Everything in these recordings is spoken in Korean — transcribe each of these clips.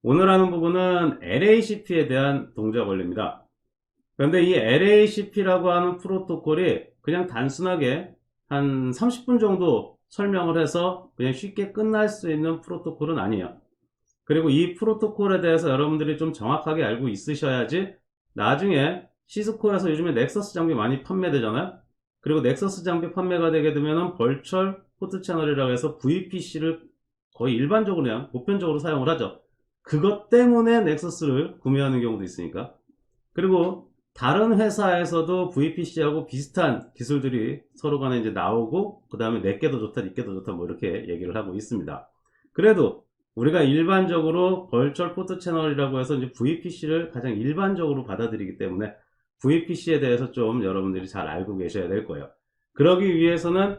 오늘 하는 부분은 LACP에 대한 동작 원리입니다. 그런데 이 LACP라고 하는 프로토콜이 그냥 단순하게 한 30분 정도 설명을 해서 그냥 쉽게 끝날 수 있는 프로토콜은 아니에요. 그리고 이 프로토콜에 대해서 여러분들이 좀 정확하게 알고 있으셔야지 나중에 시스코에서 요즘에 넥서스 장비 많이 판매되잖아요. 그리고 넥서스 장비 판매가 되게 되면은 벌철 포트 채널이라고 해서 VPC를 거의 일반적으로 그냥 보편적으로 사용을 하죠. 그것 때문에 넥서스를 구매하는 경우도 있으니까. 그리고 다른 회사에서도 VPC하고 비슷한 기술들이 서로 간에 이제 나오고, 그 다음에 내게 더 좋다, 니게 더 좋다, 뭐 이렇게 얘기를 하고 있습니다. 그래도 우리가 일반적으로 벌철 포트 채널이라고 해서 이제 VPC를 가장 일반적으로 받아들이기 때문에 VPC에 대해서 좀 여러분들이 잘 알고 계셔야 될 거예요. 그러기 위해서는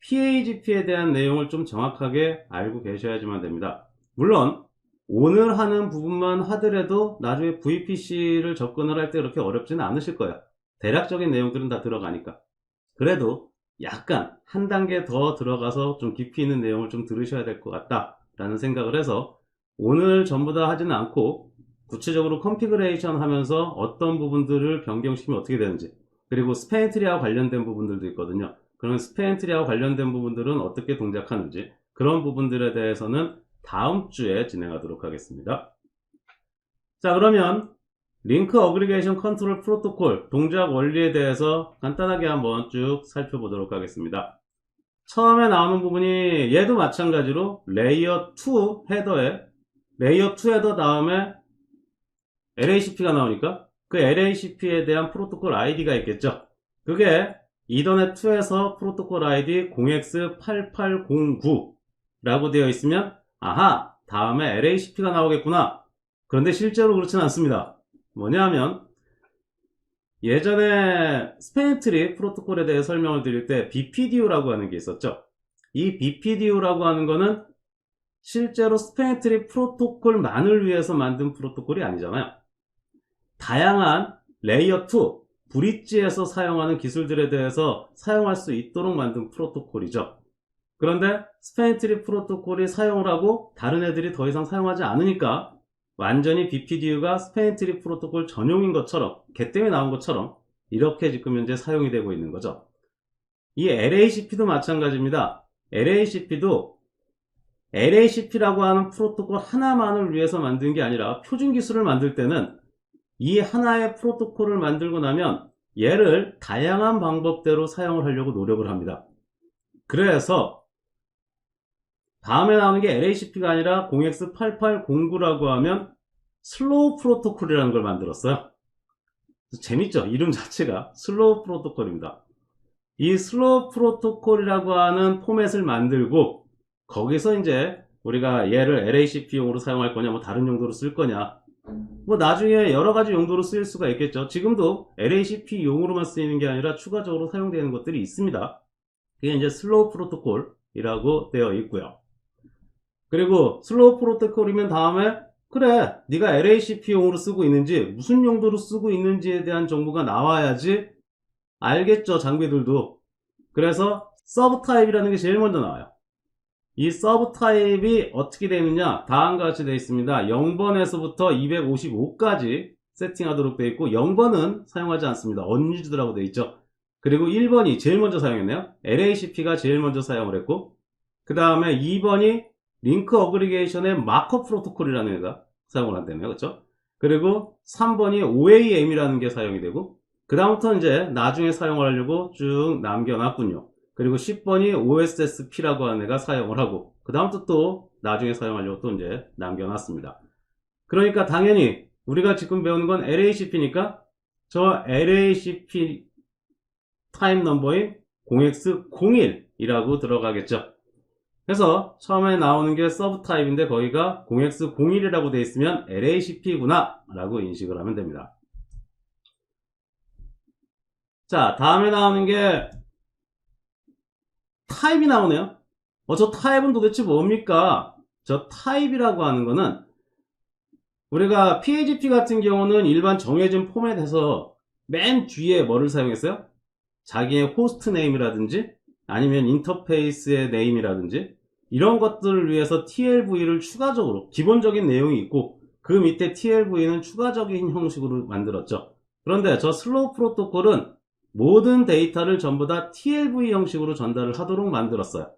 PAGP에 대한 내용을 좀 정확하게 알고 계셔야지만 됩니다. 물론 오늘 하는 부분만 하더라도 나중에 VPC를 접근을 할 때 그렇게 어렵지는 않으실 거예요. 대략적인 내용들은 다 들어가니까. 그래도 약간 한 단계 더 들어가서 좀 깊이 있는 내용을 좀 들으셔야 될 것 같다 라는 생각을 해서 오늘 전부 다 하지는 않고 구체적으로 컨피그레이션 하면서 어떤 부분들을 변경시키면 어떻게 되는지, 그리고 스페인 트리와 관련된 부분들도 있거든요. 그런 스페인 트리와 관련된 부분들은 어떻게 동작하는지, 그런 부분들에 대해서는 다음 주에 진행하도록 하겠습니다. 자, 그러면 링크 어그리게이션 컨트롤 프로토콜 동작 원리에 대해서 간단하게 한번 쭉 살펴보도록 하겠습니다. 처음에 나오는 부분이 얘도 마찬가지로 레이어 2 헤더에, 레이어 2 헤더 다음에 LACP가 나오니까 그 LACP에 대한 프로토콜 아이디가 있겠죠. 그게 이더넷 2에서 프로토콜 아이디 0x8809 라고 되어 있으면 아하, 다음에 LACP가 나오겠구나. 그런데 실제로 그렇지는 않습니다. 뭐냐면 예전에 스페인트리 프로토콜에 대해 설명을 드릴 때 BPDU라고 하는 게 있었죠. 이 BPDU라고 하는 거는 실제로 스페인트리 프로토콜만을 위해서 만든 프로토콜이 아니잖아요. 다양한 레이어 2, 브릿지에서 사용하는 기술들에 대해서 사용할 수 있도록 만든 프로토콜이죠. 그런데 스페인트리 프로토콜이 사용을 하고 다른 애들이 더 이상 사용하지 않으니까 완전히 BPDU가 스페인트리 프로토콜 전용인 것처럼, 걔 때문에 나온 것처럼 이렇게 지금 현재 사용이 되고 있는 거죠. 이 LACP도 마찬가지입니다. LACP도 LACP라고 하는 프로토콜 하나만을 위해서 만든 게 아니라 표준 기술을 만들 때는 이 하나의 프로토콜을 만들고 나면 얘를 다양한 방법대로 사용을 하려고 노력을 합니다. 그래서 다음에 나오는 게 LACP가 아니라 0x8809라고 하면 슬로우 프로토콜이라는 걸 만들었어요. 재밌죠? 이름 자체가 슬로우 프로토콜입니다. 이 슬로우 프로토콜이라고 하는 포맷을 만들고 거기서 이제 우리가 얘를 LACP용으로 사용할 거냐, 뭐 다른 용도로 쓸 거냐, 뭐 나중에 여러 가지 용도로 쓰일 수가 있겠죠. 지금도 LACP용으로만 쓰이는 게 아니라 추가적으로 사용되는 것들이 있습니다. 그게 이제 슬로우 프로토콜이라고 되어 있고요. 그리고 슬로우 프로토콜이면 다음에 그래, 네가 LACP용으로 쓰고 있는지 무슨 용도로 쓰고 있는지에 대한 정보가 나와야지 알겠죠, 장비들도. 그래서 서브 타입이라는 게 제일 먼저 나와요. 이 서브 타입이 어떻게 되어 있느냐, 다음과 같이 되어 있습니다. 0번에서부터 255까지 세팅하도록 되어 있고 0번은 사용하지 않습니다. unused라고 되어 있죠. 그리고 1번이 제일 먼저 사용했네요. LACP가 제일 먼저 사용을 했고, 그 다음에 2번이 링크 어그리게이션의 마커 프로토콜이라는 애가 사용을 한다네요. 그렇죠? 그리고 3번이 OAM이라는 게 사용이 되고, 그 다음부터 이제 나중에 사용하려고 쭉 남겨놨군요. 그리고 10번이 OSSP라고 하는 애가 사용을 하고, 그 다음부터 또 나중에 사용하려고 또 이제 남겨놨습니다. 그러니까 당연히 우리가 지금 배우는 건 LACP니까 저 LACP 타임 넘버인 0x01이라고 들어가겠죠. 그래서 처음에 나오는 게 서브 타입인데 거기가 0x01이라고 되어 있으면 LACP구나 라고 인식을 하면 됩니다. 자, 다음에 나오는 게 타입이 나오네요. 저 타입은 도대체 뭡니까? 저 타입이라고 하는 거는 우리가 PHP 같은 경우는 일반 정해진 포맷에서 맨 뒤에 뭐를 사용했어요? 자기의 호스트 네임이라든지 아니면 인터페이스의 네임이라든지 이런 것들을 위해서 TLV를 추가적으로 기본적인 내용이 있고, 그 밑에 TLV는 추가적인 형식으로 만들었죠. 그런데 저 슬로우 프로토콜은 모든 데이터를 전부 다 TLV 형식으로 전달을 하도록 만들었어요.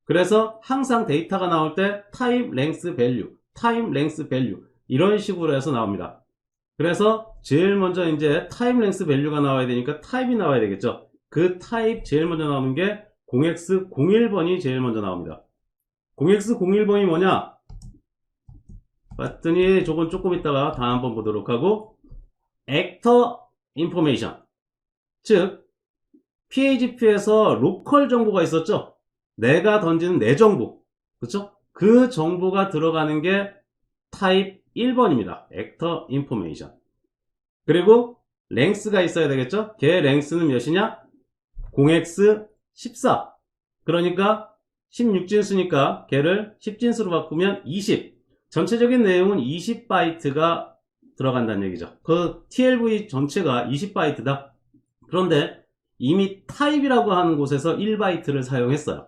그래서 항상 데이터가 나올 때 타입 랭스 밸류, 타입 랭스 밸류 이런 식으로 해서 나옵니다. 그래서 제일 먼저 이제 타입 랭스 밸류가 나와야 되니까 타입이 나와야 되겠죠. 그 타입 제일 먼저 나오는 게 0x01번이 제일 먼저 나옵니다. 0x01번이 뭐냐? 봤더니 저건 조금 있다가 다음번 보도록 하고 actor information, 즉 PHP에서 로컬 정보가 있었죠. 내가 던지는 내 정보, 그렇죠? 그 정보가 들어가는 게 타입 1번입니다. actor information. 그리고 랭스가 있어야 되겠죠? 걔 랭스는 몇이냐? 0x14. 그러니까 16진수니까 걔를 10진수로 바꾸면 20. 전체적인 내용은 20바이트가 들어간다는 얘기죠. 그 TLV 전체가 20바이트다. 그런데 이미 타입이라고 하는 곳에서 1바이트를 사용했어요.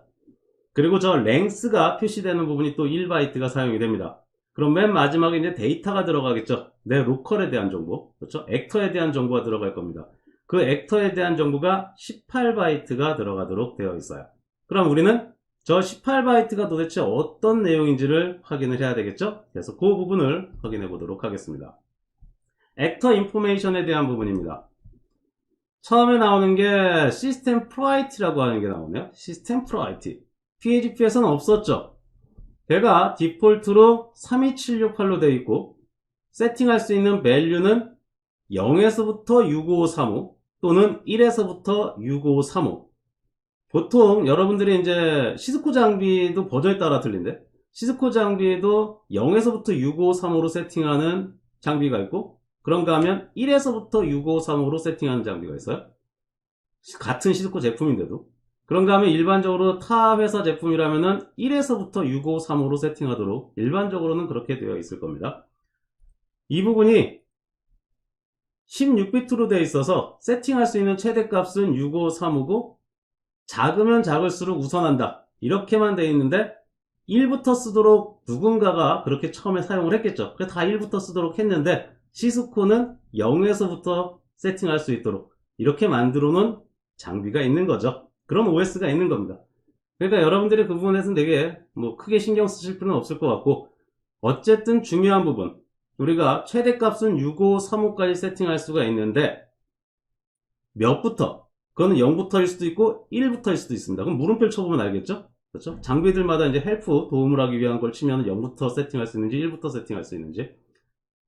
그리고 저 랭스가 표시되는 부분이 또 1바이트가 사용이 됩니다. 그럼 맨 마지막에 이제 데이터가 들어가겠죠. 내 로컬에 대한 정보, 그렇죠? 액터에 대한 정보가 들어갈 겁니다. 그 액터에 대한 정보가 18바이트가 들어가도록 되어 있어요. 그럼 우리는 저 18바이트가 도대체 어떤 내용인지를 확인을 해야 되겠죠? 그래서 그 부분을 확인해 보도록 하겠습니다. 액터 인포메이션에 대한 부분입니다. 처음에 나오는 게 시스템 프라이티라고 하는 게 나오네요. 시스템 프라이티. PHP에서는 없었죠. 걔가 디폴트로 32768로 되어 있고 세팅할 수 있는 밸류는 0에서부터 65535 또는 1에서부터 6535. 보통 여러분들이 이제 시스코 장비도 버전에 따라 틀린데 시스코 장비에도 0에서부터 6535로 세팅하는 장비가 있고 그런가 하면 1에서부터 6535로 세팅하는 장비가 있어요. 같은 시스코 제품인데도. 그런가 하면 일반적으로 타 회사 제품이라면은 1에서부터 6535로 세팅하도록 일반적으로는 그렇게 되어 있을 겁니다. 이 부분이 16비트로 되어 있어서 세팅할 수 있는 최대값은 6535고 작으면 작을수록 우선한다. 이렇게만 되어 있는데 1부터 쓰도록 누군가가 그렇게 처음에 사용을 했겠죠. 그래서 다 1부터 쓰도록 했는데 시스코는 0에서부터 세팅할 수 있도록 이렇게 만들어 놓은 장비가 있는 거죠. 그런 OS가 있는 겁니다. 그러니까 여러분들이 그 부분에서는 되게 뭐 크게 신경 쓰실 필요는 없을 것 같고 어쨌든 중요한 부분 우리가 최대값은 6535까지 세팅할 수가 있는데 몇부터 그거는 0부터일 수도 있고 1부터일 수도 있습니다. 그럼 물음표를 쳐보면 알겠죠? 그렇죠? 장비들마다 이제 헬프 도움을 하기 위한 걸 치면 0부터 세팅할 수 있는지 1부터 세팅할 수 있는지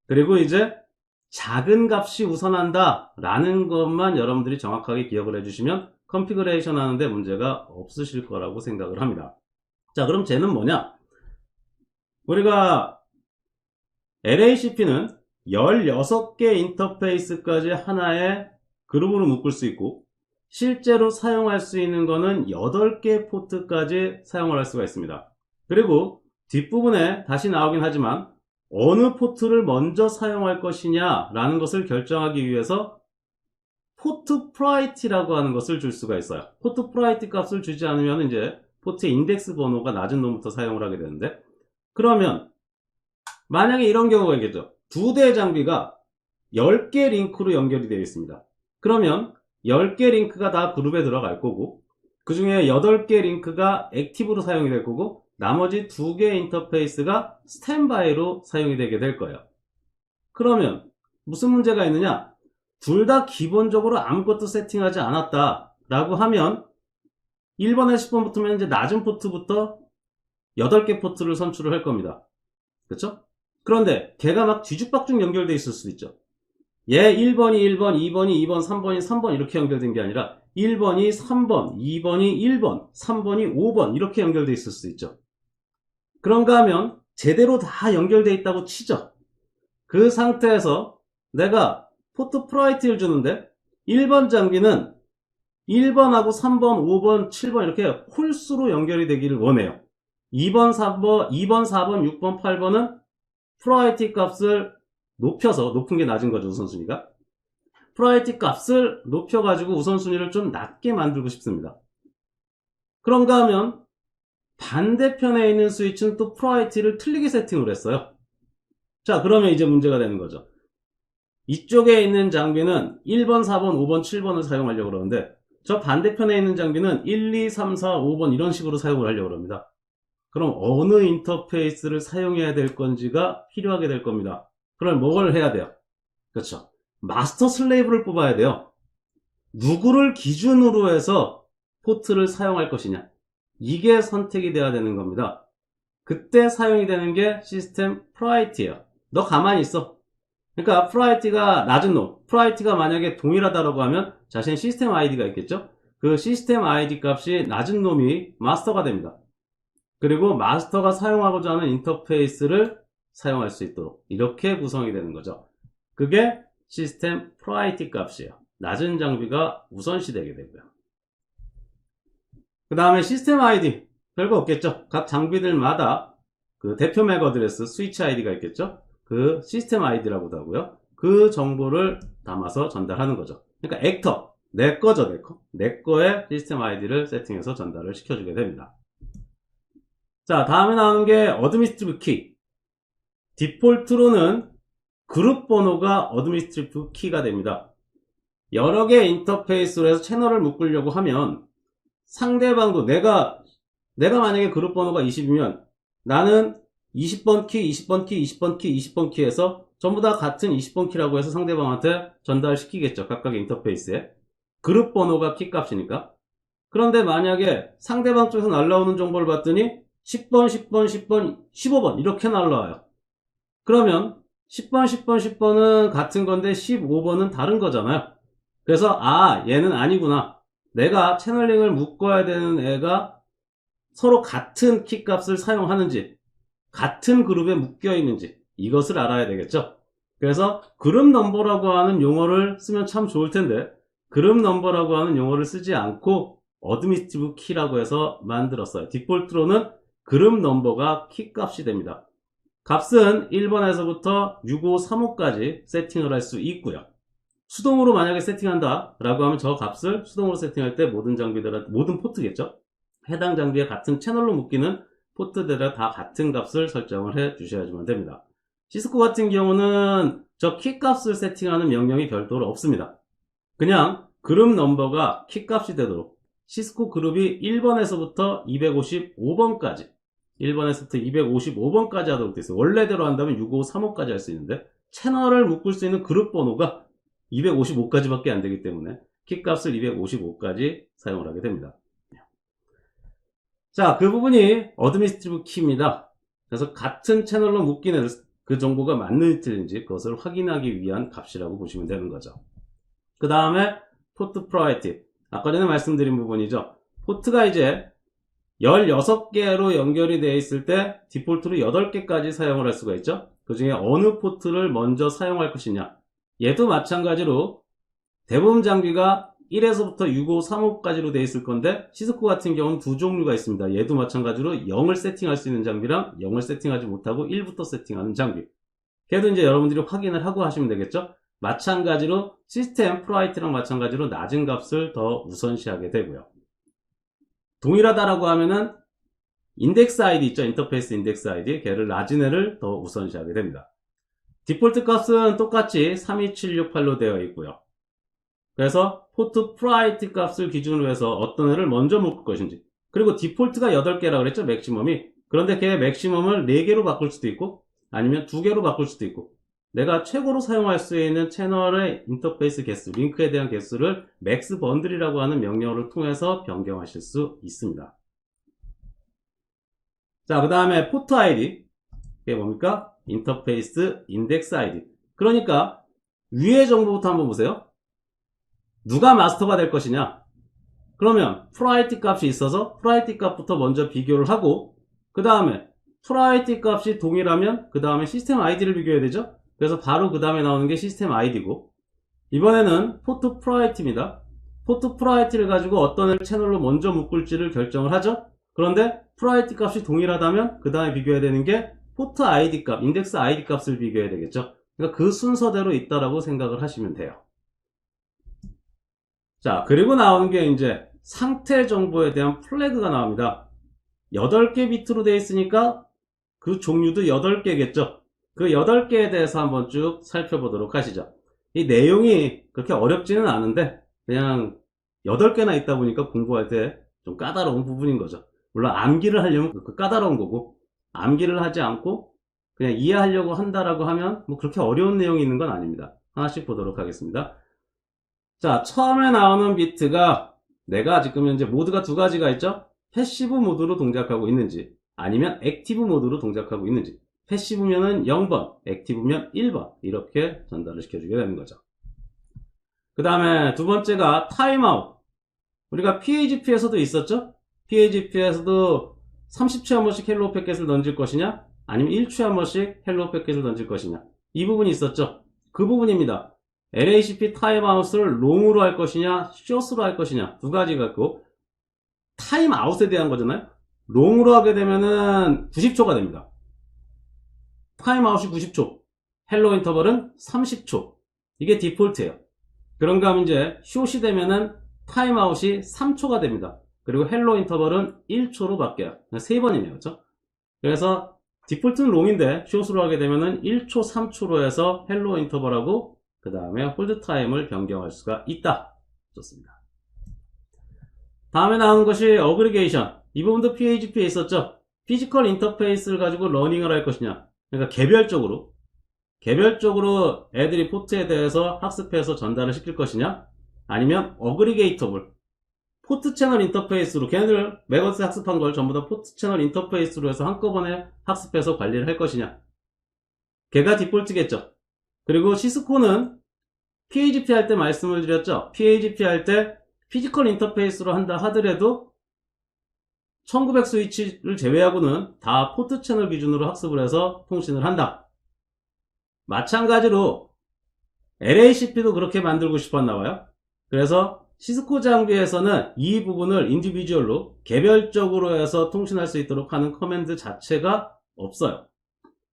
그리고 이제 작은 값이 우선한다 라는 것만 여러분들이 정확하게 기억을 해주시면 컨피그레이션 하는데 문제가 없으실 거라고 생각을 합니다. 자, 그럼 쟤는 뭐냐? 우리가 LACP는 16개 인터페이스까지 하나의 그룹으로 묶을 수 있고 실제로 사용할 수 있는 거는 8개 포트까지 사용을 할 수가 있습니다. 그리고 뒷부분에 다시 나오긴 하지만 어느 포트를 먼저 사용할 것이냐 라는 것을 결정하기 위해서 포트 프라이티라고 하는 것을 줄 수가 있어요. 포트 프라이티 값을 주지 않으면 이제 포트의 인덱스 번호가 낮은 놈부터 사용을 하게 되는데 그러면 만약에 이런 경우가 있겠죠. 두 대의 장비가 10개 링크로 연결이 되어 있습니다. 그러면 10개 링크가 다 그룹에 들어갈 거고 그 중에 8개 링크가 액티브로 사용이 될 거고 나머지 2개의 인터페이스가 스탠바이로 사용이 되게 될 거예요. 그러면 무슨 문제가 있느냐? 둘 다 기본적으로 아무것도 세팅하지 않았다 라고 하면 1번에 10번 붙으면 이제 낮은 포트부터 8개 포트를 선출을 할 겁니다. 그렇죠? 그런데 걔가 막 뒤죽박죽 연결되어 있을 수도 있죠. 얘 1번이 1번, 2번이 2번, 3번이 3번 이렇게 연결된 게 아니라 1번이 3번, 2번이 1번, 3번이 5번 이렇게 연결되어 있을 수도 있죠. 그런가 하면 제대로 다 연결되어 있다고 치죠. 그 상태에서 내가 포트 프라이티를 주는데 1번 장비는 1번하고 3번, 5번, 7번 이렇게 홀수로 연결이 되기를 원해요. 2번, 4번, 6번, 8번은 프라이티 값을 높여서 높은 게 낮은 거죠. 우선순위가. 프라이티 값을 높여가지고 우선순위를 좀 낮게 만들고 싶습니다. 그런가 하면 반대편에 있는 스위치는 또 프라이티를 틀리게 세팅을 했어요. 자, 그러면 이제 문제가 되는 거죠. 이쪽에 있는 장비는 1번, 4번, 5번, 7번을 사용하려고 그러는데 저 반대편에 있는 장비는 1, 2, 3, 4, 5번 이런 식으로 사용을 하려고 합니다. 그럼 어느 인터페이스를 사용해야 될 건지가 필요하게 될 겁니다. 그럼 뭘 해야 돼요? 그렇죠. 마스터 슬레이브를 뽑아야 돼요. 누구를 기준으로 해서 포트를 사용할 것이냐. 이게 선택이 돼야 되는 겁니다. 그때 사용이 되는 게 시스템 프라이어티예요. 너 가만히 있어. 그러니까 프라이어티가 낮은 놈, 프라이어티가 만약에 동일하다고 하면 자신 시스템 아이디가 있겠죠? 그 시스템 아이디 값이 낮은 놈이 마스터가 됩니다. 그리고 마스터가 사용하고자 하는 인터페이스를 사용할 수 있도록 이렇게 구성이 되는 거죠. 그게 시스템 프라이어티 값이에요. 낮은 장비가 우선시 되게 되고요. 그 다음에 시스템 아이디 별거 없겠죠. 각 장비들마다 그 대표 맥 어드레스 스위치 아이디가 있겠죠. 그 시스템 아이디라고도 하고요. 그 정보를 담아서 전달하는 거죠. 그러니까 액터, 내 거죠, 내 거. 내 거의 시스템 아이디를 세팅해서 전달을 시켜주게 됩니다. 자, 다음에 나오는 게 어드미니스트리브 키. 디폴트로는 그룹 번호가 어드미니스트리브 키가 됩니다. 여러 개의 인터페이스로 해서 채널을 묶으려고 하면 상대방도 내가 만약에 그룹 번호가 20이면 나는 20번 키, 20번 키, 20번 키, 20번 키에서 전부 다 같은 20번 키라고 해서 상대방한테 전달시키겠죠. 각각의 인터페이스에. 그룹 번호가 키 값이니까. 그런데 만약에 상대방 쪽에서 날라오는 정보를 봤더니 10번, 10번, 10번, 15번 이렇게 날라와요. 그러면 10번, 10번, 10번은 같은 건데 15번은 다른 거잖아요. 그래서 얘는 아니구나. 내가 채널링을 묶어야 되는 애가 서로 같은 키 값을 사용하는지 같은 그룹에 묶여 있는지 이것을 알아야 되겠죠. 그래서 그룹 넘버라고 하는 용어를 쓰면 참 좋을 텐데 그룹 넘버라고 하는 용어를 쓰지 않고 어드미니스트리브 키라고 해서 만들었어요. 디폴트로는 그룹 넘버가 키 값이 됩니다. 값은 1번에서부터 6535까지 세팅을 할 수 있고요. 수동으로 만약에 세팅한다 라고 하면 저 값을 수동으로 세팅할 때 모든 장비들, 모든 포트겠죠. 해당 장비에 같은 채널로 묶이는 포트들에 다 같은 값을 설정을 해 주셔야지만 됩니다. 시스코 같은 경우는 저 키 값을 세팅하는 명령이 별도로 없습니다. 그냥 그룹 넘버가 키 값이 되도록 시스코 그룹이 1번에서부터 255번까지 1번에서부터 255번까지 하도록 되어 있어요. 원래대로 한다면 6535까지 할 수 있는데 채널을 묶을 수 있는 그룹 번호가 255까지밖에 안 되기 때문에 키 값을 255까지 사용을 하게 됩니다. 자, 그 부분이 어드미니스트리브 키입니다. 그래서 같은 채널로 묶이는 그 정보가 맞는지 틀린지 그것을 확인하기 위한 값이라고 보시면 되는 거죠. 그 다음에 포트 프라이어티. 아까 전에 말씀드린 부분이죠. 포트가 이제 16개로 연결이 되어 있을 때 디폴트로 8개까지 사용을 할 수가 있죠. 그 중에 어느 포트를 먼저 사용할 것이냐. 얘도 마찬가지로 대부분 장비가 1에서부터 6535까지로 되어 있을 건데 시스코 같은 경우는 두 종류가 있습니다. 얘도 마찬가지로 0을 세팅할 수 있는 장비랑 0을 세팅하지 못하고 1부터 세팅하는 장비. 걔도 이제 여러분들이 확인을 하고 하시면 되겠죠. 마찬가지로 시스템 프라이어티랑 마찬가지로 낮은 값을 더 우선시하게 되고요. 동일하다라고 하면은 인덱스 아이디 있죠. 인터페이스 인덱스 아이디. 걔를 낮은 애를 더 우선시하게 됩니다. 디폴트 값은 똑같이 32768로 되어 있고요. 그래서 포트 프라이어티 값을 기준으로 해서 어떤 애를 먼저 묶을 것인지. 그리고 디폴트가 8개라고 그랬죠. 맥시멈이. 그런데 걔의 맥시멈을 4개로 바꿀 수도 있고 아니면 2개로 바꿀 수도 있고 내가 최고로 사용할 수 있는 채널의 인터페이스 개수, 링크에 대한 개수를 맥스 번들이라고 하는 명령어를 통해서 변경하실 수 있습니다. 자, 그 다음에 포트 아이디. 이게 뭡니까? 인터페이스 인덱스 아이디. 그러니까 위의 정보부터 한번 보세요. 누가 마스터가 될 것이냐? 그러면 프라이어티 값이 있어서 프라이어티 값부터 먼저 비교를 하고 그 다음에 프라이어티 값이 동일하면 그 다음에 시스템 아이디를 비교해야 되죠? 그래서 바로 그 다음에 나오는 게 시스템 아이디고 이번에는 포트 프라이어티입니다. 포트 프라이어티를 가지고 어떤 채널로 먼저 묶을지를 결정을 하죠. 그런데 프라이어티 값이 동일하다면 그 다음에 비교해야 되는 게 포트 아이디 값, 인덱스 아이디 값을 비교해야 되겠죠. 그러니까 그 순서대로 있다라고 생각을 하시면 돼요. 자, 그리고 나오는 게 이제 상태 정보에 대한 플래그가 나옵니다. 8개 비트로 되어 있으니까 그 종류도 8개겠죠. 그 8개에 대해서 한번 쭉 살펴보도록 하시죠. 이 내용이 그렇게 어렵지는 않은데 그냥 8개나 있다 보니까 공부할 때 좀 까다로운 부분인 거죠. 물론 암기를 하려면 그 까다로운 거고, 암기를 하지 않고 그냥 이해하려고 한다라고 하면 뭐 그렇게 어려운 내용이 있는 건 아닙니다. 하나씩 보도록 하겠습니다. 자, 처음에 나오는 비트가 내가 지금 현재 모드가 두 가지가 있죠. 패시브 모드로 동작하고 있는지 아니면 액티브 모드로 동작하고 있는지. 패시브면은 0번, 액티브면 1번 이렇게 전달을 시켜주게 되는 거죠. 그 다음에 두 번째가 타임아웃. 우리가 PHP에서도 있었죠? PHP에서도 30초에 한 번씩 헬로우 패킷을 던질 것이냐 아니면 1초에 한 번씩 헬로우 패킷을 던질 것이냐, 이 부분이 있었죠. 그 부분입니다. LHP 타임아웃을 롱으로 할 것이냐 숏으로 할 것이냐 두 가지가 있고, 타임아웃에 대한 거잖아요. 롱으로 하게 되면은 90초가 됩니다. 타임아웃이 90초, 헬로 인터벌은 30초. 이게 디폴트예요. 그런가 하면 이제 숏이 되면은 타임아웃이 3초가 됩니다. 그리고 헬로 인터벌은 1초로 바뀌어요. 3번이네요. 그렇죠? 그래서 디폴트는 롱인데 숏으로 하게 되면은 1초, 3초로 해서 헬로 인터벌하고 그 다음에 홀드 타임을 변경할 수가 있다. 좋습니다. 다음에 나오는 것이 어그리게이션. 이 부분도 PHP에 있었죠. 피지컬 인터페이스를 가지고 러닝을 할 것이냐, 그러니까 개별적으로 애들이 포트에 대해서 학습해서 전달을 시킬 것이냐, 아니면 어그리게이터블 포트 채널 인터페이스로 걔네들 매거스 학습한 걸 전부 다 포트 채널 인터페이스로 해서 한꺼번에 학습해서 관리를 할 것이냐. 걔가 디폴트겠죠. 그리고 시스코는 PHP 할 때 말씀을 드렸죠. PHP 할 때 피지컬 인터페이스로 한다 하더라도 1900 스위치를 제외하고는 다 포트 채널 기준으로 학습을 해서 통신을 한다. 마찬가지로 LACP도 그렇게 만들고 싶었나 봐요. 그래서 시스코 장비에서는 이 부분을 인디비주얼로 개별적으로 해서 통신할 수 있도록 하는 커맨드 자체가 없어요.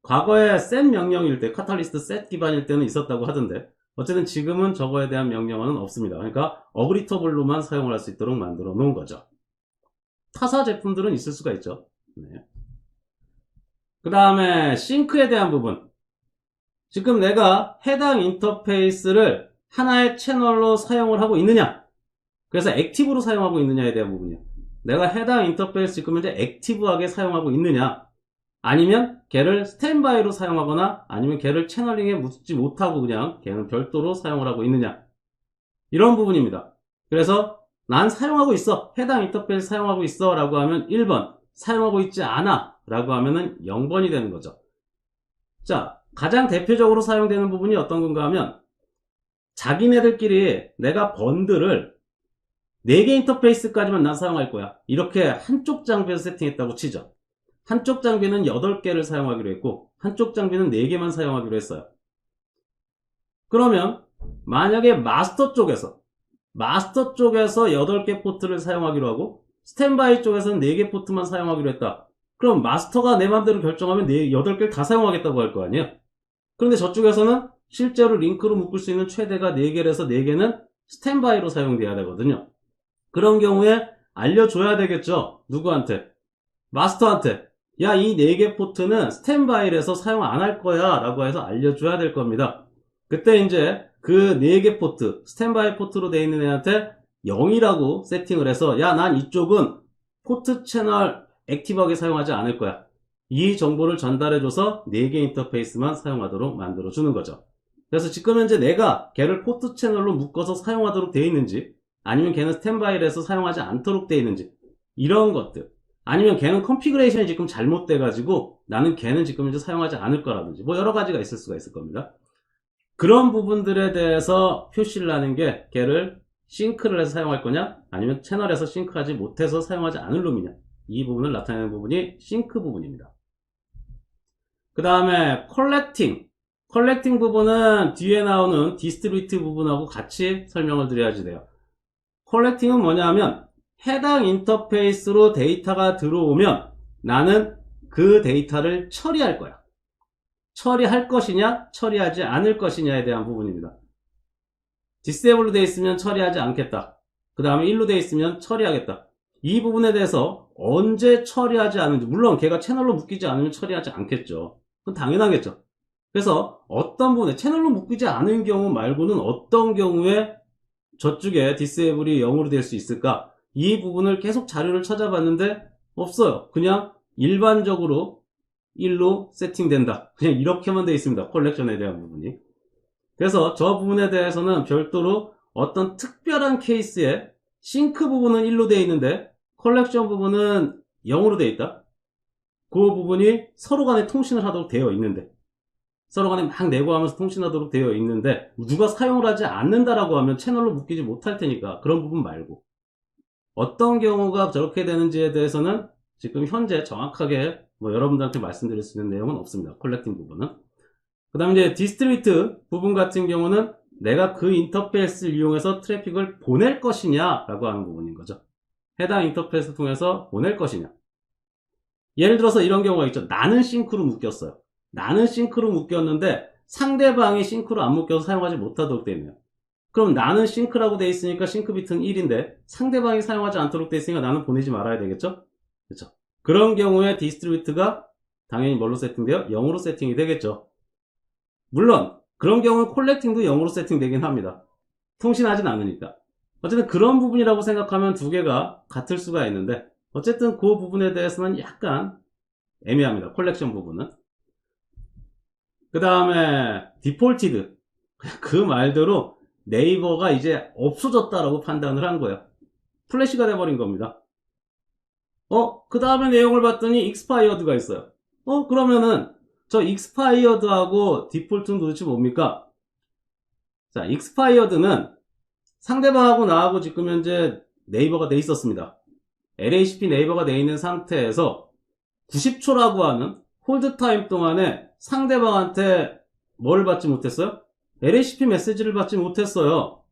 과거에 set 명령일 때, 카탈리스트 set 기반일 때는 있었다고 하던데, 어쨌든 지금은 저거에 대한 명령어는 없습니다. 그러니까 어그리터블로만 사용을 할 수 있도록 만들어 놓은 거죠. 타사 제품들은 있을 수가 있죠. 네. 그 다음에 싱크에 대한 부분. 지금 내가 해당 인터페이스를 하나의 채널로 사용을 하고 있느냐, 그래서 액티브로 사용하고 있느냐에 대한 부분이에요. 내가 해당 인터페이스 지금 현재 액티브하게 사용하고 있느냐, 아니면 걔를 스탠바이로 사용하거나 아니면 걔를 채널링에 묻지 못하고 그냥 걔는 별도로 사용을 하고 있느냐, 이런 부분입니다. 그래서 난 사용하고 있어, 해당 인터페이스 사용하고 있어 라고 하면 1번, 사용하고 있지 않아 라고 하면은 0번이 되는 거죠. 자, 가장 대표적으로 사용되는 부분이 어떤 건가 하면, 자기네들끼리 내가 번들을 4개 인터페이스까지만 난 사용할 거야, 이렇게 한쪽 장비에서 세팅했다고 치죠. 한쪽 장비는 8개를 사용하기로 했고 한쪽 장비는 4개만 사용하기로 했어요. 그러면 만약에 마스터 쪽에서 8개 포트를 사용하기로 하고 스탠바이 쪽에서는 4개 포트만 사용하기로 했다. 그럼 마스터가 내 맘대로 결정하면 8개를 다 사용하겠다고 할 거 아니에요. 그런데 저쪽에서는 실제로 링크로 묶을 수 있는 최대가 4개라서 4개는 스탠바이로 사용돼야 되거든요. 그런 경우에 알려줘야 되겠죠. 누구한테? 마스터한테. 야, 이 4개 포트는 스탠바이라서 사용 안 할 거야 라고 해서 알려줘야 될 겁니다. 그때 이제 그 4개 포트, 스탠바이 포트로 되어 있는 애한테 0이라고 세팅을 해서, 야, 난 이쪽은 포트 채널 액티브하게 사용하지 않을 거야, 이 정보를 전달해줘서 4개 인터페이스만 사용하도록 만들어주는 거죠. 그래서 지금 현재 내가 걔를 포트 채널로 묶어서 사용하도록 되어 있는지, 아니면 걔는 스탠바이라서 사용하지 않도록 되어 있는지, 이런 것들, 아니면 걔는 컨피그레이션이 지금 잘못돼가지고 나는 걔는 지금 현재 사용하지 않을 거라든지, 뭐 여러 가지가 있을 수가 있을 겁니다. 그런 부분들에 대해서 표시를 하는 게 걔를 싱크를 해서 사용할 거냐, 아니면 채널에서 싱크하지 못해서 사용하지 않을 놈이냐, 이 부분을 나타내는 부분이 싱크 부분입니다. 그 다음에 컬렉팅 부분은 뒤에 나오는 디스트리뷰트 부분하고 같이 설명을 드려야지 돼요. 컬렉팅은 뭐냐 하면, 해당 인터페이스로 데이터가 들어오면 나는 그 데이터를 처리할 거야. 처리할 것이냐, 처리하지 않을 것이냐에 대한 부분입니다. 디세이블로 되어 있으면 처리하지 않겠다. 그 다음에 1로 되어 있으면 처리하겠다. 이 부분에 대해서 언제 처리하지 않는지, 물론 걔가 채널로 묶이지 않으면 처리하지 않겠죠. 그건 당연하겠죠. 그래서 어떤 부분에 채널로 묶이지 않은 경우 말고는 어떤 경우에 저쪽에 디세이블이 0으로 될 수 있을까? 이 부분을 계속 자료를 찾아봤는데 없어요. 그냥 일반적으로 1로 세팅된다. 그냥 이렇게만 되어 있습니다. 컬렉션에 대한 부분이. 그래서 저 부분에 대해서는 별도로 어떤 특별한 케이스에 싱크 부분은 1로 되어 있는데 컬렉션 부분은 0으로 되어 있다. 그 부분이 서로 간에 통신을 하도록 되어 있는데 서로 간에 막 내고하면서 통신하도록 되어 있는데 누가 사용을 하지 않는다라고 하면 채널로 묶이지 못할 테니까 그런 부분 말고 어떤 경우가 저렇게 되는지에 대해서는 지금 현재 정확하게 뭐 여러분들한테 말씀드릴 수 있는 내용은 없습니다. 컬렉팅 부분은. 그 다음에 이제 디스트리뷰트 부분 같은 경우는 내가 그 인터페이스를 이용해서 트래픽을 보낼 것이냐 라고 하는 부분인 거죠. 해당 인터페이스를 통해서 보낼 것이냐. 예를 들어서 이런 경우가 있죠. 나는 싱크로 묶였어요. 나는 싱크로 묶였는데 상대방이 싱크로 안 묶여서 사용하지 못하도록 되어 있네요. 그럼 나는 싱크라고 되어 있으니까 싱크 비트는 1인데 상대방이 사용하지 않도록 되어 있으니까 나는 보내지 말아야 되겠죠? 그렇죠? 그런 경우에 디스트리뷰트가 당연히 뭘로 세팅돼요? 0으로 세팅이 되겠죠. 물론 그런 경우는 콜렉팅도 0으로 세팅되긴 합니다. 통신하진 않으니까. 어쨌든 그런 부분이라고 생각하면 두 개가 같을 수가 있는데 어쨌든 그 부분에 대해서는 약간 애매합니다. 콜렉션 부분은. 그 다음에 디폴티드. 그 말대로 네이버가 이제 없어졌다라고 판단을 한 거예요. 플래시가 돼버린 겁니다. 그 다음에 내용을 봤더니 expired가 있어요. 그러면은 저 expired하고 디폴트는 도대체 뭡니까? 자, expired는 상대방하고 나하고 지금 현재 네이버가 돼 있었습니다. LHP 네이버가 돼 있는 상태에서 90초라고 하는 홀드 타임 동안에 상대방한테 뭘 받지 못했어요? LHP 메시지를 받지 못했어요.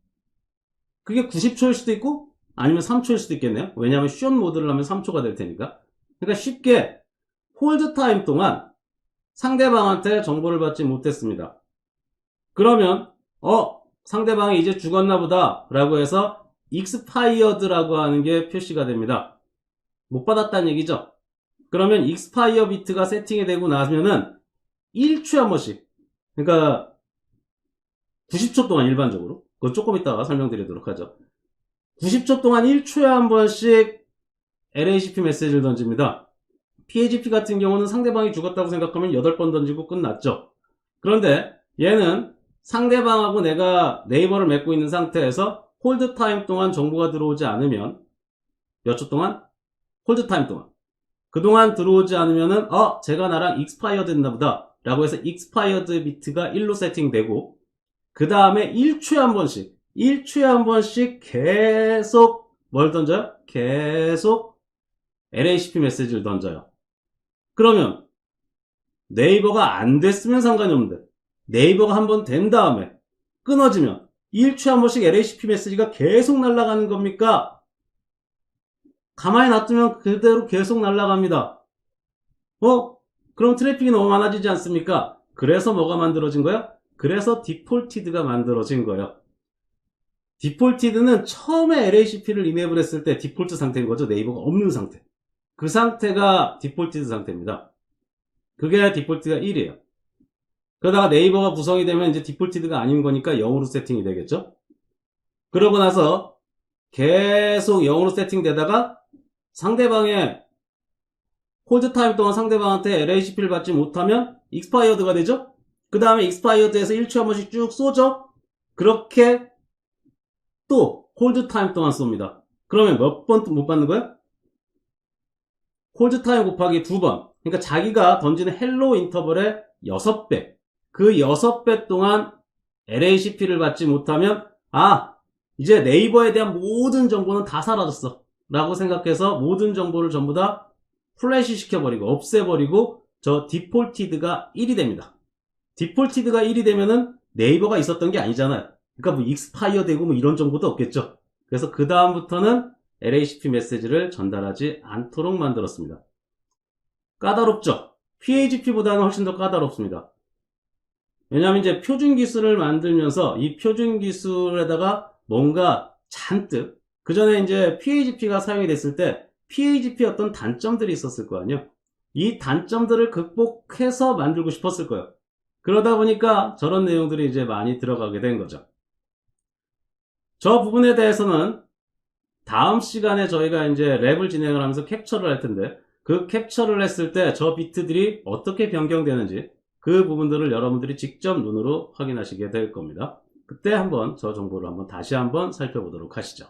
그게 90초일 수도 있고 아니면 3초일 수도 있겠네요. 왜냐하면 숏 모드를 하면 3초가 될 테니까. 그러니까 쉽게 홀드 타임 동안 상대방한테 정보를 받지 못했습니다. 그러면 상대방이 이제 죽었나 보다 라고 해서 expired라고 하는 게 표시가 됩니다. 못 받았다는 얘기죠. 그러면 expire 비트가 세팅이 되고 나면은 1초에 한 번씩, 그러니까 90초 동안 일반적으로, 그거 조금 이따가 설명드리도록 하죠. 90초 동안 1초에 한 번씩 LHP 메시지를 던집니다. PHP 같은 경우는 상대방이 죽었다고 생각하면 8번 던지고 끝났죠. 그런데 얘는 상대방하고 내가 네이버를 맺고 있는 상태에서 홀드 타임 동안 정보가 들어오지 않으면 몇 초 동안? 홀드 타임 동안. 그동안 들어오지 않으면은 제가 나랑 expired 했나 보다 라고 해서 expired 비트가 1로 세팅되고 그 다음에 1초에 한 번씩 계속 뭘 던져요? 계속 LHP 메시지를 던져요. 그러면 네이버가 안 됐으면 상관이 없는데 네이버가 한번 된 다음에 끊어지면 1초에 한 번씩 LHP 메시지가 계속 날아가는 겁니까? 가만히 놔두면 그대로 계속 날아갑니다. 그럼 트래픽이 너무 많아지지 않습니까? 그래서 뭐가 만들어진 거야? 그래서 디폴티드가 만들어진 거예요. 디폴티드는 처음에 LHCP를 이네이블 했을 때 디폴트 상태인 거죠. 네이버가 없는 상태. 그 상태가 디폴티드 상태입니다. 그게 디폴트가 1이에요. 그러다가 네이버가 구성이 되면 이제 디폴티드가 아닌 거니까 0으로 세팅이 되겠죠. 그러고 나서 계속 0으로 세팅되다가 상대방의 홀드 타임 동안 상대방한테 LHCP를 받지 못하면 expired가 되죠. 그 다음에 expired에서 1초에 한 번씩 쭉 쏘죠. 그렇게 또 홀드 타임 동안 쏩니다. 그러면 몇 번 못 받는 거야? 홀드 타임 곱하기 2번. 그러니까 자기가 던지는 헬로 인터벌의 6배. 그 6배 동안 LHCP를 받지 못하면 이제 네이버에 대한 모든 정보는 다 사라졌어 라고 생각해서 모든 정보를 전부 다 플래시 시켜버리고 없애버리고 저 디폴티드가 1이 됩니다. 디폴티드가 1이 되면은 네이버가 있었던 게 아니잖아요. 그러니까 뭐 익스파이어 되고 뭐 이런 정보도 없겠죠. 그래서 그 다음부터는 LHCP 메시지를 전달하지 않도록 만들었습니다. 까다롭죠? PHP보다는 훨씬 더 까다롭습니다. 왜냐하면 이제 표준 기술을 만들면서 이 표준 기술에다가 뭔가 잔뜩 그 전에 이제 PHP가 사용이 됐을 때 PHP의 어떤 단점들이 있었을 거 아니에요. 이 단점들을 극복해서 만들고 싶었을 거예요. 그러다 보니까 저런 내용들이 이제 많이 들어가게 된 거죠. 저 부분에 대해서는 다음 시간에 저희가 이제 랩을 진행을 하면서 캡처를 할 텐데, 그 캡처를 했을 때 저 비트들이 어떻게 변경되는지 그 부분들을 여러분들이 직접 눈으로 확인하시게 될 겁니다. 그때 한번 저 정보를 한번 다시 한번 살펴보도록 하시죠.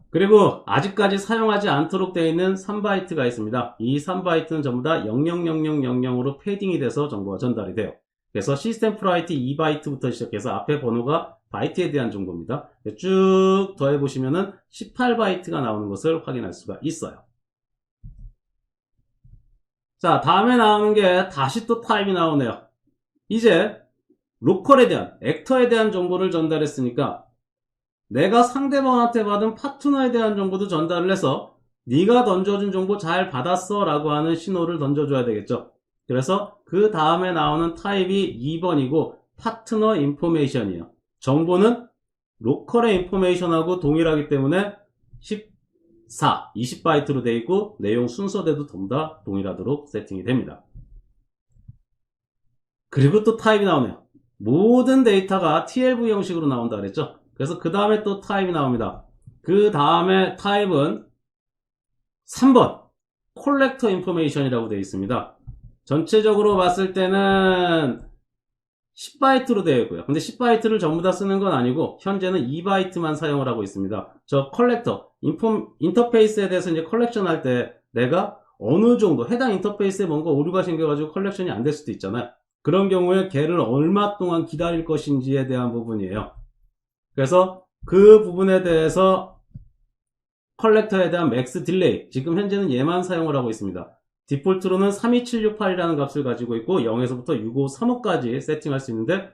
그리고 아직까지 사용하지 않도록 되어 있는 3바이트가 있습니다. 이 3바이트는 전부 다 000000으로 패딩이 돼서 정보가 전달이 돼요. 그래서 시스템 프라이티 2바이트부터 시작해서 앞에 번호가 바이트에 대한 정보입니다. 쭉 더해보시면은 18바이트가 나오는 것을 확인할 수가 있어요. 자, 다음에 나오는 게 다시 또 타입이 나오네요. 이제 로컬에 대한, 액터에 대한 정보를 전달했으니까 내가 상대방한테 받은 파트너에 대한 정보도 전달을 해서 네가 던져준 정보 잘 받았어 라고 하는 신호를 던져줘야 되겠죠. 그래서 그 다음에 나오는 타입이 2번이고 파트너 인포메이션이에요. 정보는 로컬의 인포메이션하고 동일하기 때문에 14, 20바이트로 되어 있고 내용 순서대도 전부 다 동일하도록 세팅이 됩니다. 그리고 또 타입이 나오네요. 모든 데이터가 TLV 형식으로 나온다 그랬죠. 그래서 그 다음에 또 타입이 나옵니다. 그 다음에 타입은 3번 콜렉터 인포메이션이라고 되어 있습니다. 전체적으로 봤을 때는 10바이트로 되어 있고요. 근데 10바이트를 전부 다 쓰는 건 아니고 현재는 2바이트만 사용을 하고 있습니다. 저 컬렉터 인터페이스에 대해서 이제 컬렉션 할 때 내가 어느 정도 해당 인터페이스에 뭔가 오류가 생겨가지고 컬렉션이 안 될 수도 있잖아요. 그런 경우에 걔를 얼마 동안 기다릴 것인지에 대한 부분이에요. 그래서 그 부분에 대해서 컬렉터에 대한 맥스 딜레이, 지금 현재는 얘만 사용을 하고 있습니다. 디폴트로는 32768이라는 값을 가지고 있고 0에서부터 6535까지 세팅할 수 있는데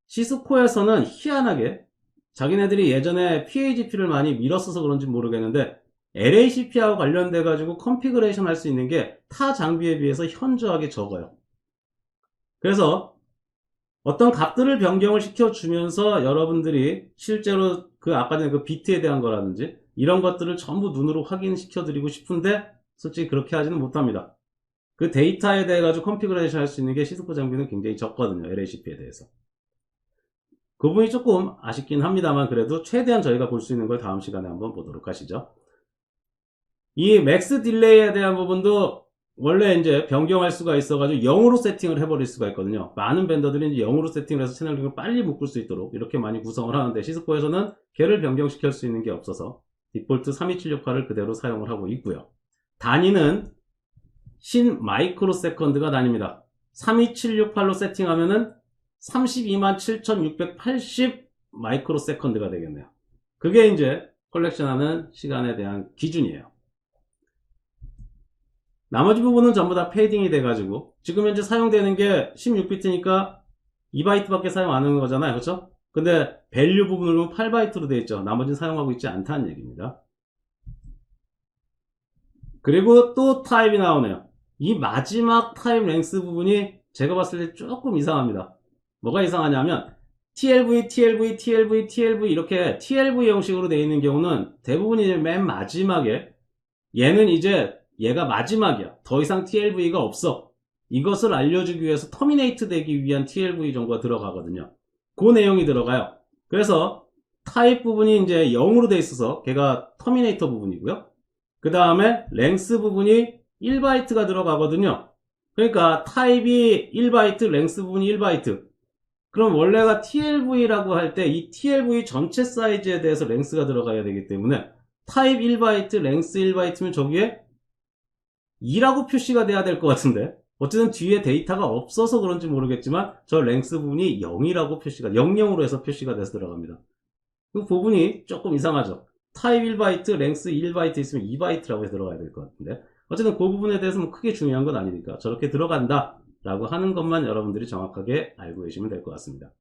시스코에서는 희한하게 자기네들이 예전에 PHP를 많이 밀었어서 그런지 모르겠는데 LACP하고 관련돼 가지고 컨피그레이션 할 수 있는 게 타 장비에 비해서 현저하게 적어요. 그래서 어떤 값들을 변경을 시켜주면서 여러분들이 실제로 그 아까 전에 그 비트에 대한 거라든지 이런 것들을 전부 눈으로 확인시켜 드리고 싶은데 솔직히 그렇게 하지는 못합니다. 그 데이터에 대해 가지고 컨피그레이션 할 수 있는 게 시스코 장비는 굉장히 적거든요. LACP에 대해서. 그 부분이 조금 아쉽긴 합니다만 그래도 최대한 저희가 볼 수 있는 걸 다음 시간에 한번 보도록 하시죠. 이 맥스 딜레이에 대한 부분도 원래 이제 변경할 수가 있어가지고 0으로 세팅을 해버릴 수가 있거든요. 많은 밴더들이 이제 0으로 세팅을 해서 채널 링을 빨리 묶을 수 있도록 이렇게 많이 구성을 하는데 시스코에서는 걔를 변경시킬 수 있는 게 없어서 디폴트 32768을 그대로 사용을 하고 있고요. 단위는 신 마이크로 세컨드가 단위입니다. 32768로 세팅하면은 327,680 마이크로 세컨드가 되겠네요. 그게 이제 컬렉션하는 시간에 대한 기준이에요. 나머지 부분은 전부 다 패딩이 돼가지고 지금 현재 사용되는 게 16비트니까 2바이트밖에 사용 안 하는 거잖아요. 그렇죠? 근데 밸류 부분으로 8바이트로 되어 있죠. 나머지는 사용하고 있지 않다는 얘기입니다. 그리고 또 타입이 나오네요. 이 마지막 타입 랭스 부분이 제가 봤을 때 조금 이상합니다. 뭐가 이상하냐면 TLV, TLV, TLV, TLV 이렇게 TLV 형식으로 되어 있는 경우는 대부분이 맨 마지막에 얘는 이제 얘가 마지막이야. 더 이상 TLV가 없어. 이것을 알려주기 위해서 터미네이트 되기 위한 TLV 정보가 들어가거든요. 그 내용이 들어가요. 그래서 타입 부분이 이제 0으로 돼 있어서 걔가 터미네이터 부분이고요. 그 다음에 랭스 부분이 1바이트가 들어가거든요. 그러니까 타입이 1바이트, 랭스 부분이 1바이트. 그럼 원래가 TLV라고 할 때 이 TLV 전체 사이즈에 대해서 랭스가 들어가야 되기 때문에 타입 1바이트, 랭스 1바이트면 저기에 2라고 표시가 돼야 될 것 같은데 어쨌든 뒤에 데이터가 없어서 그런지 모르겠지만 저 랭스 부분이 0이라고 표시가 00으로 해서 표시가 돼서 들어갑니다. 그 부분이 조금 이상하죠. 타입 1바이트, 랭스 1바이트 있으면 2바이트라고 해서 들어가야 될 것 같은데 어쨌든 그 부분에 대해서는 크게 중요한 건 아니니까 저렇게 들어간다 라고 하는 것만 여러분들이 정확하게 알고 계시면 될 것 같습니다.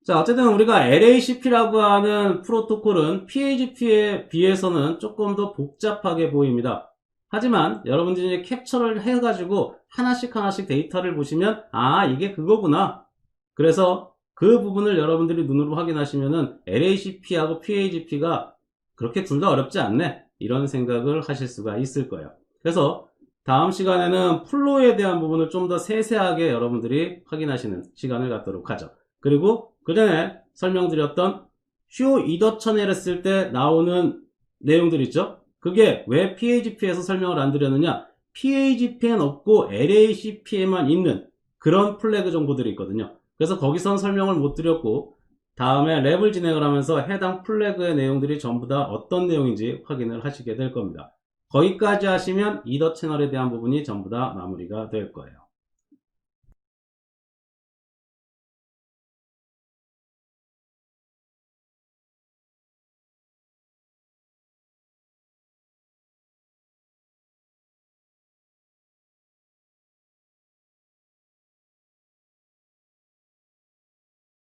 자, 어쨌든 우리가 LACP라고 하는 프로토콜은 PHP에 비해서는 조금 더 복잡하게 보입니다. 하지만 여러분들이 캡처를 해가지고 하나씩 하나씩 데이터를 보시면 아 이게 그거구나. 그래서 그 부분을 여러분들이 눈으로 확인하시면은 LACP하고 PAGP가 그렇게 둘 다 어렵지 않네 이런 생각을 하실 수가 있을 거예요. 그래서 다음 시간에는 플로우에 대한 부분을 좀 더 세세하게 여러분들이 확인하시는 시간을 갖도록 하죠. 그리고 그 전에 설명드렸던 show either channel 했을 때 나오는 내용들 있죠? 그게 왜 PAGP에서 설명을 안 드렸느냐? PAGP엔 없고 LACP에만 있는 그런 플래그 정보들이 있거든요. 그래서 거기선 설명을 못 드렸고 다음에 랩을 진행을 하면서 해당 플래그의 내용들이 전부 다 어떤 내용인지 확인을 하시게 될 겁니다. 거기까지 하시면 이더 채널에 대한 부분이 전부 다 마무리가 될 거예요.